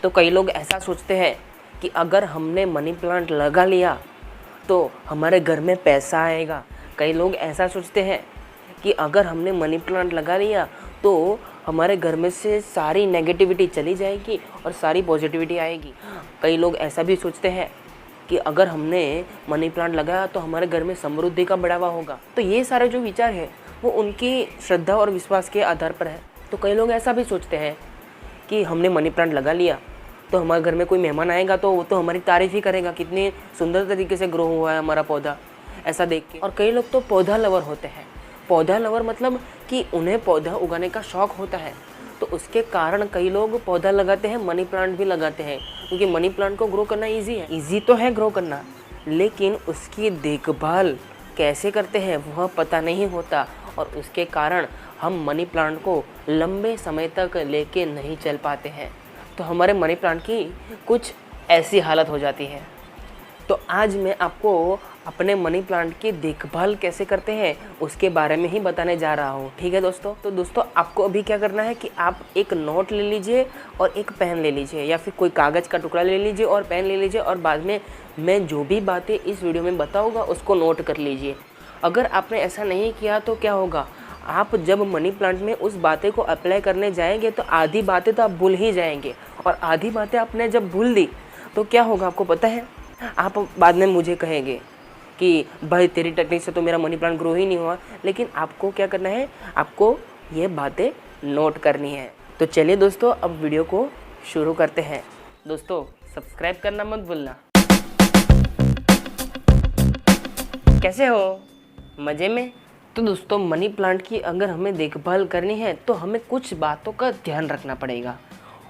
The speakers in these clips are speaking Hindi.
तो कई लोग ऐसा सोचते हैं कि अगर हमने मनी प्लांट लगा लिया तो हमारे घर में पैसा आएगा। कई लोग ऐसा सोचते हैं कि अगर हमने मनी प्लांट लगा लिया तो हमारे घर में से सारी नेगेटिविटी चली जाएगी और सारी पॉजिटिविटी आएगी। कई लोग ऐसा भी सोचते हैं कि अगर हमने मनी प्लांट लगाया तो हमारे घर में समृद्धि का बढ़ावा होगा। तो ये सारे जो विचार है वो उनकी श्रद्धा और विश्वास के आधार पर है। तो कई लोग ऐसा भी सोचते हैं कि हमने मनी प्लांट लगा लिया तो हमारे घर में कोई मेहमान आएगा तो वो तो हमारी तारीफ़ ही करेगा, कितनी सुंदर तरीके से ग्रो हुआ है हमारा पौधा, ऐसा देख के। और कई लोग तो पौधा लवर होते हैं। पौधा लवर मतलब कि उन्हें पौधा उगाने का शौक़ होता है, तो उसके कारण कई लोग पौधा लगाते हैं, मनी प्लांट भी लगाते हैं। क्योंकि मनी प्लांट को ग्रो करना ईजी है, ईजी तो है ग्रो करना, लेकिन उसकी देखभाल कैसे करते हैं वह पता नहीं होता और उसके कारण हम मनी प्लांट को लंबे समय तक लेके नहीं चल पाते हैं। तो हमारे मनी प्लांट की कुछ ऐसी हालत हो जाती है। तो आज मैं आपको अपने मनी प्लांट की देखभाल कैसे करते हैं उसके बारे में ही बताने जा रहा हूँ। ठीक है दोस्तों। तो दोस्तों आपको अभी क्या करना है कि आप एक नोट ले लीजिए और एक पेन ले लीजिए, या फिर कोई कागज़ का टुकड़ा ले लीजिए और पेन ले लीजिए, और बाद में मैं जो भी बातें इस वीडियो में बताऊँगा उसको नोट कर लीजिए। अगर आपने ऐसा नहीं किया तो क्या होगा, आप जब मनी प्लांट में उस बातें को अप्लाई करने जाएंगे तो आधी बातें तो आप भूल ही जाएंगे, और आधी बातें आपने जब भूल दी तो क्या होगा आपको पता है, आप बाद में मुझे कहेंगे कि भाई तेरी टेक्निक से तो मेरा मनी प्लांट ग्रो ही नहीं हुआ। लेकिन आपको क्या करना है, आपको ये बातें नोट करनी है। तो चलिए दोस्तों अब वीडियो को शुरू करते हैं। दोस्तों सब्सक्राइब करना मत भूलना। कैसे हो, मज़े में? तो दोस्तों मनी प्लांट की अगर हमें देखभाल करनी है तो हमें कुछ बातों का ध्यान रखना पड़ेगा,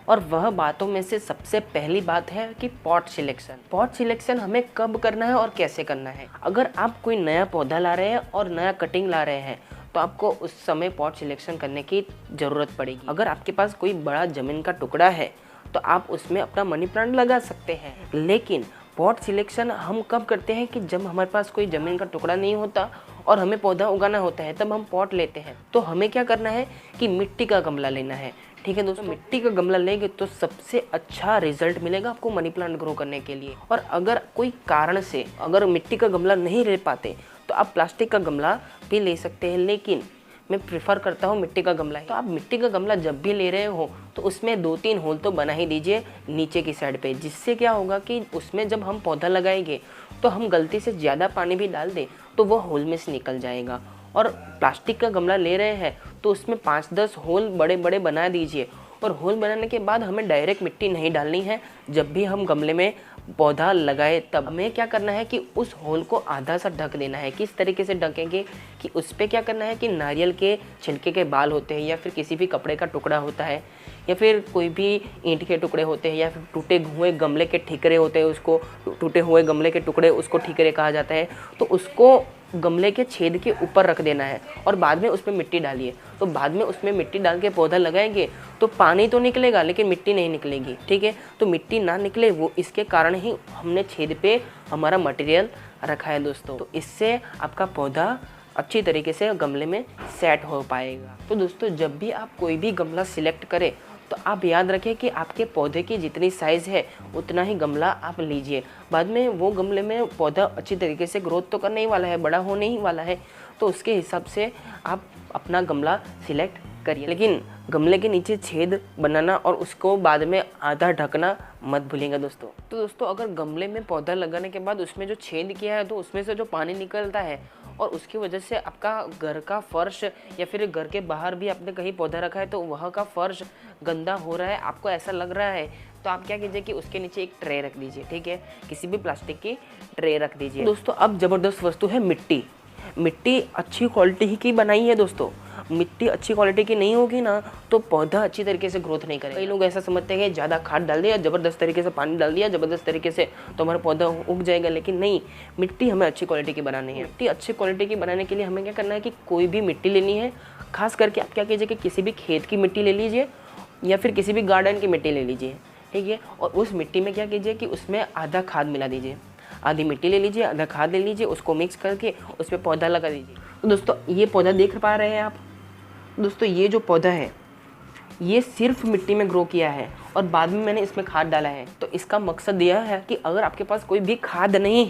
और वह बातों में से सबसे पहली बात है कि पॉट सिलेक्शन। पॉट सिलेक्शन हमें कब करना है और कैसे करना है। अगर आप कोई नया पौधा ला रहे हैं और नया कटिंग ला रहे हैं तो आपको उस समय पॉट सिलेक्शन करने की ज़रूरत पड़ेगी। अगर आपके पास कोई बड़ा ज़मीन का टुकड़ा है तो आप उसमें अपना मनी प्लांट लगा सकते हैं, लेकिन पॉट सिलेक्शन हम कब करते हैं कि जब हमारे पास कोई ज़मीन का टुकड़ा नहीं होता और हमें पौधा उगाना होता है, तब हम पॉट लेते हैं। तो हमें क्या करना है कि मिट्टी का गमला लेना है। ठीक है दोस्तों, मिट्टी का गमला लेंगे तो सबसे अच्छा रिजल्ट मिलेगा आपको मनी प्लांट ग्रो करने के लिए। और अगर कोई कारण से अगर मिट्टी का गमला नहीं ले पाते तो आप प्लास्टिक का गमला भी ले सकते हैं, लेकिन मैं प्रेफर करता हूँ मिट्टी का गमला। तो आप मिट्टी का गमला जब भी ले रहे हो तो उसमें 2-3 होल तो बना ही दीजिए नीचे की साइड पे, जिससे क्या होगा कि उसमें जब हम पौधा लगाएंगे तो हम गलती से ज़्यादा पानी भी डाल दें तो वह होल में से निकल जाएगा। और प्लास्टिक का गमला ले रहे हैं तो उसमें 5-10 होल बड़े बड़े बना दीजिए, और होल बनाने के बाद हमें डायरेक्ट मिट्टी नहीं डालनी है। जब भी हम गमले में पौधा लगाए तब हमें क्या करना है कि उस होल को आधा सा ढक देना है। किस तरीके से ढकेंगे कि उस पर क्या करना है कि नारियल के छिलके के बाल होते हैं, या फिर किसी भी कपड़े का टुकड़ा होता है, या फिर कोई भी ईंट के टुकड़े होते हैं, या फिर टूटे हुए गमले के ठीकरे होते हैं, उसको टूटे हुए गमले के टुकड़े उसको ठीकरे कहा जाता है, तो उसको गमले के छेद के ऊपर रख देना है और बाद में उसमें मिट्टी डालिए। तो बाद में उसमें मिट्टी डाल के पौधा लगाएंगे तो पानी तो निकलेगा लेकिन मिट्टी नहीं निकलेगी। ठीक है, तो मिट्टी ना निकले वो इसके कारण ही हमने छेद पे हमारा मटेरियल रखा है दोस्तों। तो इससे आपका पौधा अच्छी तरीके से गमले में सेट हो पाएगा। तो दोस्तों जब भी आप कोई भी गमला सिलेक्ट करें तो आप याद रखें कि आपके पौधे की जितनी साइज़ है उतना ही गमला आप लीजिए। बाद में वो गमले में पौधा अच्छी तरीके से ग्रोथ तो करने ही वाला है, बड़ा होने ही वाला है, तो उसके हिसाब से आप अपना गमला सिलेक्ट करिए। लेकिन गमले के नीचे छेद बनाना और उसको बाद में आधा ढकना मत भूलिएगा दोस्तों। तो दोस्तों अगर गमले में पौधा लगाने के बाद उसमें जो छेद किया है तो उसमें से जो पानी निकलता है और उसकी वजह से आपका घर का फर्श या फिर घर के बाहर भी आपने कहीं पौधा रखा है तो वहाँ का फर्श गंदा हो रहा है, आपको ऐसा लग रहा है, तो आप क्या कीजिए कि उसके नीचे एक ट्रे रख दीजिए। ठीक है, किसी भी प्लास्टिक की ट्रे रख दीजिए। दोस्तों अब ज़बरदस्त वस्तु है मिट्टी। मिट्टी अच्छी क्वालिटी की बनाई है दोस्तों। मिट्टी अच्छी क्वालिटी की नहीं होगी ना तो पौधा अच्छी तरीके से ग्रोथ नहीं करेगा। कई लोग ऐसा समझते हैं कि ज़्यादा खाद डाल दिया, ज़बरदस्त तरीके से पानी डाल दिया, ज़बरदस्त तरीके से तो हमारा पौधा उग जाएगा, लेकिन नहीं, मिट्टी हमें अच्छी क्वालिटी की बनानी है। मिट्टी अच्छी क्वालिटी की बनाने के लिए हमें क्या करना है कि कोई भी मिट्टी लेनी है, खास करके आप क्या कीजिए कि किसी भी खेत की मिट्टी ले लीजिए या फिर किसी भी गार्डन की मिट्टी ले लीजिए। ठीक है, और उस मिट्टी में क्या कीजिए कि उसमें आधा खाद मिला दीजिए, आधी मिट्टी ले लीजिए, आधा खाद ले लीजिए, उसको मिक्स करके उस पर पौधा लगा दीजिए। तो दोस्तों ये पौधा देख पा रहे हैं आप दोस्तों, ये जो पौधा है ये सिर्फ मिट्टी में ग्रो किया है और बाद में मैंने इसमें खाद डाला है। तो इसका मकसद यह है कि अगर आपके पास कोई भी खाद नहीं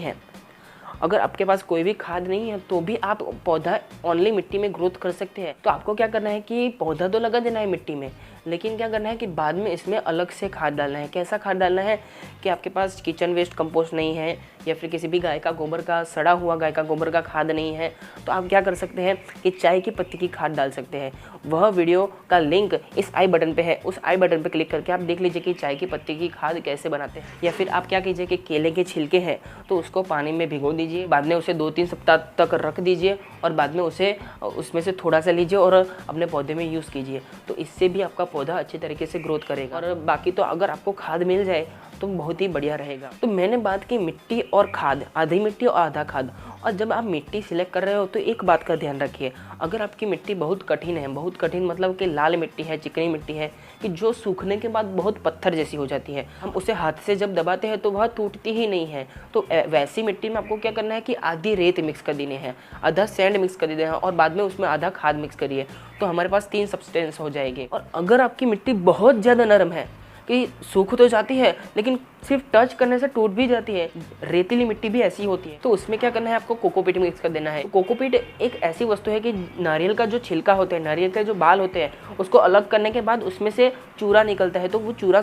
है, तो भी आप पौधा ओनली मिट्टी में ग्रोथ कर सकते हैं। तो आपको क्या करना है कि पौधा तो लगा देना है मिट्टी में, लेकिन क्या करना है कि बाद में इसमें अलग से खाद डालना है। कैसा खाद डालना है कि आपके पास किचन वेस्ट कंपोस्ट नहीं है या फिर किसी भी गाय का गोबर का, सड़ा हुआ गाय का गोबर का खाद नहीं है, तो आप क्या कर सकते हैं कि चाय की पत्ती की खाद डाल सकते हैं। वह वीडियो का लिंक इस आई बटन पे है, उस आई बटन पे क्लिक करके आप देख लीजिए कि चाय की पत्ती की खाद कैसे बनाते हैं। या फिर आप क्या कीजिए कि केले के छिलके हैं तो उसको पानी में भिगो दीजिए, बाद में उसे 2-3 सप्ताह तक रख दीजिए और बाद में उसमें से थोड़ा सा लीजिए और अपने पौधे में यूज़ कीजिए। तो इससे भी आपका पौधा अच्छी तरीके से ग्रोथ करेगा। और बाकी तो अगर आपको खाद मिल जाए तो बहुत ही बढ़िया रहेगा। तो मैंने बात की मिट्टी और खाद, आधी मिट्टी और आधा खाद। और जब आप मिट्टी सिलेक्ट कर रहे हो तो एक बात का ध्यान रखिए, अगर आपकी मिट्टी बहुत कठिन है, बहुत कठिन मतलब कि लाल मिट्टी है, चिकनी मिट्टी है कि जो सूखने के बाद बहुत पत्थर जैसी हो जाती है, हम उसे हाथ से जब दबाते हैं तो वह टूटती ही नहीं है, तो वैसी मिट्टी में आपको क्या करना है कि आधी रेत मिक्स कर देनी है, आधा सैंड मिक्स कर देना है और बाद में उसमें आधा खाद मिक्स करिए, तो हमारे पास 3 सब्सटेंस हो जाएंगे। और अगर आपकी मिट्टी बहुत ज़्यादा नरम है कि सूख तो जाती है लेकिन सिर्फ टच करने से टूट भी जाती है, रेतीली मिट्टी भी ऐसी होती है, तो उसमें क्या करना है, आपको कोकोपीट मिक्स कर देना है। कोकोपीट एक ऐसी वस्तु है कि नारियल का जो छिलका होता है, नारियल के जो बाल होते हैं, उसको अलग करने के बाद उसमें से चूरा निकलता है, तो वो चूरा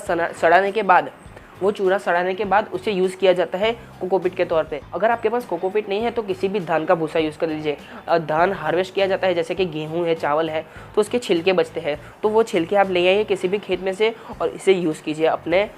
सड़ाने के बाद उसे यूज़ किया जाता है कोकोपीट के तौर पे। अगर आपके पास कोकोपीट नहीं है तो किसी भी धान का भूसा यूज़ कर लीजिए। धान हार्वेस्ट किया जाता है, जैसे कि गेहूं है, चावल है, तो उसके छिलके बचते हैं, तो वो छिलके आप ले आइए किसी भी खेत में से और इसे यूज़ कीजिए अपने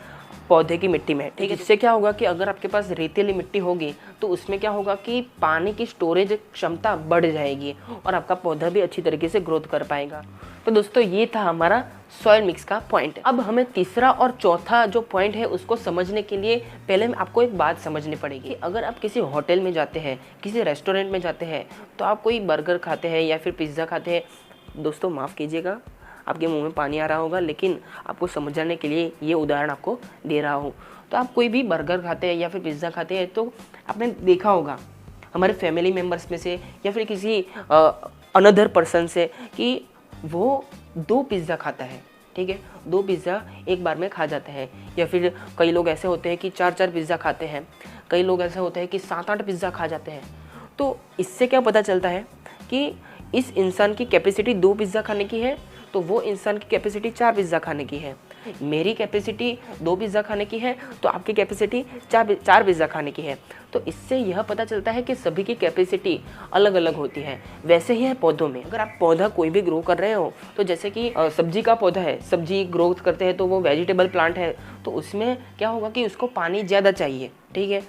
पौधे की मिट्टी में, ठीक है। इससे क्या होगा कि अगर आपके पास रेतीली मिट्टी होगी तो उसमें क्या होगा कि पानी की स्टोरेज क्षमता बढ़ जाएगी और आपका पौधा भी अच्छी तरीके से ग्रोथ कर पाएगा। तो दोस्तों ये था हमारा सॉइल मिक्स का पॉइंट। अब हमें तीसरा और चौथा जो पॉइंट है उसको समझने के लिए पहले आपको एक बात समझनी पड़ेगी। अगर आप किसी होटल में जाते हैं, किसी रेस्टोरेंट में जाते हैं, तो आप कोई बर्गर खाते हैं या फिर पिज़्ज़ा खाते हैं, दोस्तों माफ़ कीजिएगा आपके मुंह में पानी आ रहा होगा, लेकिन आपको समझाने के लिए ये उदाहरण आपको दे रहा हूँ। तो आप कोई भी बर्गर खाते हैं या फिर पिज़्ज़ा खाते हैं तो आपने देखा होगा हमारे फैमिली मेम्बर्स में से या फिर किसी अनदर पर्सन से कि वो 2 पिज़्ज़ा खाता है, ठीक है, 2 पिज़्ज़ा एक बार में खा जाते हैं। या फिर कई लोग ऐसे होते हैं कि 4-4 पिज़्ज़ा खाते हैं, कई लोग ऐसे होते हैं कि 7-8 पिज़्ज़ा खा जाते हैं। तो इससे क्या पता चलता है कि इस इंसान की कैपेसिटी 2 पिज़्ज़ा खाने की है, तो वो इंसान की कैपेसिटी 4 पिज़्ज़ा खाने की है। मेरी कैपेसिटी 2 पिज़्ज़ा खाने की है, तो आपकी कैपेसिटी 4 पिज़्ज़ा खाने की है। तो इससे यह पता चलता है कि सभी की कैपेसिटी अलग अलग होती है। वैसे ही है पौधों में, अगर आप पौधा कोई भी ग्रो कर रहे हो, तो जैसे कि सब्जी का पौधा है, सब्जी ग्रोथ करते हैं तो वो वेजिटेबल प्लांट है, तो उसमें क्या होगा कि उसको पानी ज़्यादा चाहिए, ठीक है।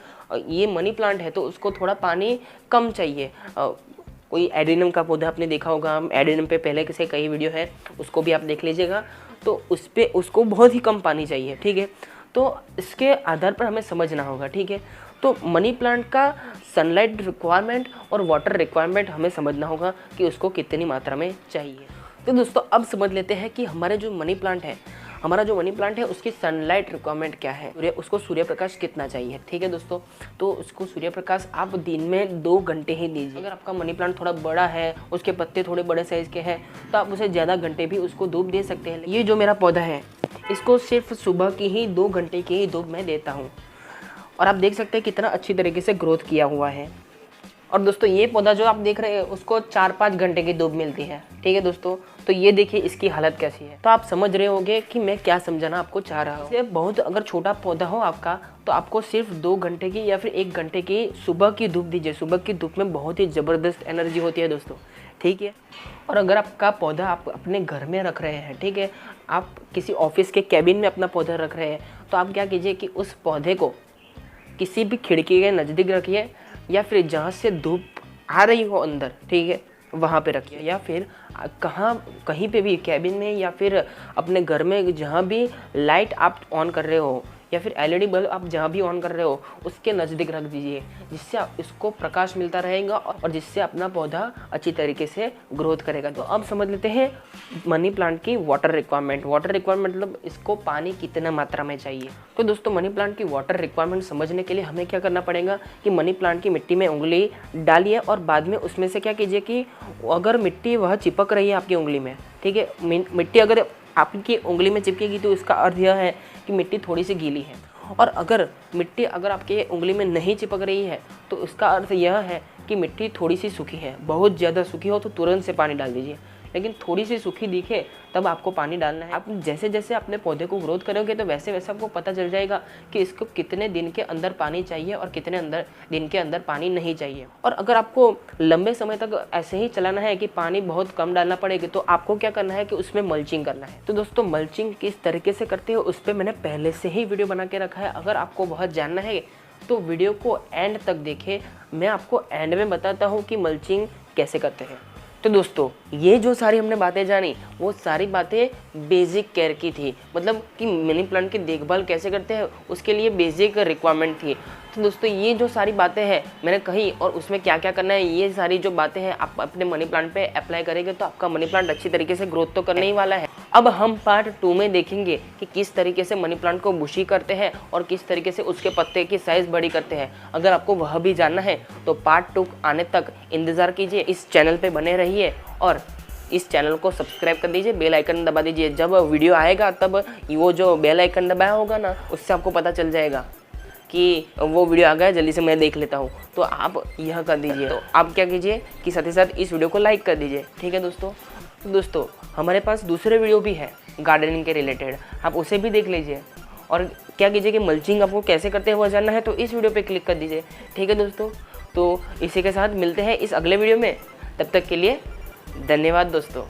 ये मनी प्लांट है तो उसको थोड़ा पानी कम चाहिए। कोई एडेनियम का पौधा आपने देखा होगा, एडेनियम पे पहले से कई वीडियो है, उसको भी आप देख लीजिएगा, तो उसको बहुत ही कम पानी चाहिए, ठीक है। तो इसके आधार पर हमें समझना होगा, ठीक है। तो मनी प्लांट का सनलाइट रिक्वायरमेंट और वाटर रिक्वायरमेंट हमें समझना होगा कि उसको कितनी मात्रा में चाहिए। तो दोस्तों अब समझ लेते हैं कि हमारा जो मनी प्लांट है उसकी सनलाइट रिक्वायरमेंट क्या है, उसको सूर्य प्रकाश कितना चाहिए, ठीक है दोस्तों। तो उसको सूर्य प्रकाश आप दिन में 2 घंटे ही दीजिए। अगर आपका मनी प्लांट थोड़ा बड़ा है, उसके पत्ते थोड़े बड़े साइज के हैं, तो आप उसे ज़्यादा घंटे भी उसको धूप दे सकते हैं। ये जो मेरा पौधा है इसको सिर्फ सुबह की ही 2 घंटे की ही धूप मैं देता हूँ और आप देख सकते हैं कितना अच्छी तरीके से ग्रोथ किया हुआ है। और दोस्तों ये पौधा जो आप देख रहे हैं उसको 4-5 घंटे की धूप मिलती है, ठीक है दोस्तों। तो ये देखिए इसकी हालत कैसी है। तो आप समझ रहे होंगे कि मैं क्या समझाना आपको चाह रहा हूँ। बहुत अगर छोटा पौधा हो आपका तो आपको सिर्फ 2 घंटे की या फिर 1 घंटे की सुबह की धूप दीजिए। सुबह की धूप में बहुत ही ज़बरदस्त एनर्जी होती है दोस्तों, ठीक है। और अगर आपका पौधा आप अपने घर में रख रहे हैं, ठीक है, आप किसी ऑफिस के कैबिन में अपना पौधा रख रहे हैं, तो आप क्या कीजिए कि उस पौधे को किसी भी खिड़की के नज़दीक रखिए या फिर जहाँ से धूप आ रही हो अंदर, ठीक है, वहाँ पे रखिए। या फिर कहीं पे भी कैबिन में या फिर अपने घर में जहाँ भी लाइट आप ऑन कर रहे हो या फिर एलईडी बल्ब आप जहाँ भी ऑन कर रहे हो उसके नज़दीक रख दीजिए, जिससे इसको प्रकाश मिलता रहेगा और जिससे अपना पौधा अच्छी तरीके से ग्रोथ करेगा। तो अब समझ लेते हैं मनी प्लांट की वाटर रिक्वायरमेंट मतलब इसको पानी कितना मात्रा में चाहिए। तो दोस्तों मनी प्लांट की वाटर रिक्वायरमेंट समझने के लिए हमें क्या करना पड़ेगा कि मनी प्लांट की मिट्टी में उंगली डालिए और बाद में उसमें से क्या कीजिए कि अगर मिट्टी वह चिपक रही है आपकी उंगली में, ठीक है, मिट्टी अगर आपकी उंगली में चिपकेगी तो इसका अर्थ यह है कि मिट्टी थोड़ी सी गीली है। और अगर मिट्टी अगर आपके उंगली में नहीं चिपक रही है तो इसका अर्थ यह है कि मिट्टी थोड़ी सी सूखी है। बहुत ज़्यादा सूखी हो तो तुरंत से पानी डाल दीजिए, लेकिन थोड़ी सी सूखी दिखे तब आपको पानी डालना है। आप जैसे जैसे अपने पौधे को ग्रोथ करोगे तो वैसे वैसे आपको पता चल जाएगा कि इसको कितने दिन के अंदर पानी चाहिए और कितने दिन के अंदर पानी नहीं चाहिए। और अगर आपको लंबे समय तक ऐसे ही चलाना है कि पानी बहुत कम डालना पड़ेगा तो आपको क्या करना है कि उसमें मल्चिंग करना है। तो दोस्तों मल्चिंग किस तरीके से करते हो उस पर मैंने पहले से ही वीडियो बना के रखा है। अगर आपको बहुत जानना है तो वीडियो को एंड तक देखें। मैं आपको एंड में बताता हूँ कि मल्चिंग कैसे करते हैं। तो दोस्तों ये जो सारी हमने बातें जानी वो सारी बातें बेसिक केयर की थी, मतलब कि मनी प्लांट की देखभाल कैसे करते हैं उसके लिए बेसिक रिक्वायरमेंट थी। तो दोस्तों ये जो सारी बातें हैं मैंने कही और उसमें क्या क्या करना है, ये सारी जो बातें हैं आप अपने मनी प्लांट पे अप्लाई करेंगे तो आपका मनी प्लांट अच्छी तरीके से ग्रोथ तो करने ही वाला है। अब हम पार्ट 2 में देखेंगे कि किस तरीके से मनी प्लांट को बुशी करते हैं और किस तरीके से उसके पत्ते की साइज बड़ी करते हैं। अगर आपको वह भी जानना है तो पार्ट 2 आने तक इंतज़ार कीजिए, इस चैनल पे बने रहिए और इस चैनल को सब्सक्राइब कर दीजिए, बेल आइकन दबा दीजिए। जब वीडियो आएगा तब वो जो बेल आइकन दबाया होगा ना उससे आपको पता चल जाएगा कि वो वीडियो आ गया, जल्दी से मैं देख लेता हूँ। तो आप यह कर दीजिए। तो आप क्या कीजिए कि साथ ही साथ इस वीडियो को लाइक कर दीजिए, ठीक है दोस्तों। तो दोस्तों हमारे पास दूसरे वीडियो भी है गार्डनिंग के रिलेटेड, आप उसे भी देख लीजिए। और क्या कीजिए कि मल्चिंग आपको कैसे करते हैं वो जानना है तो इस वीडियो पे क्लिक कर दीजिए, ठीक है दोस्तों। तो इसी के साथ मिलते हैं इस अगले वीडियो में, तब तक के लिए धन्यवाद दोस्तों।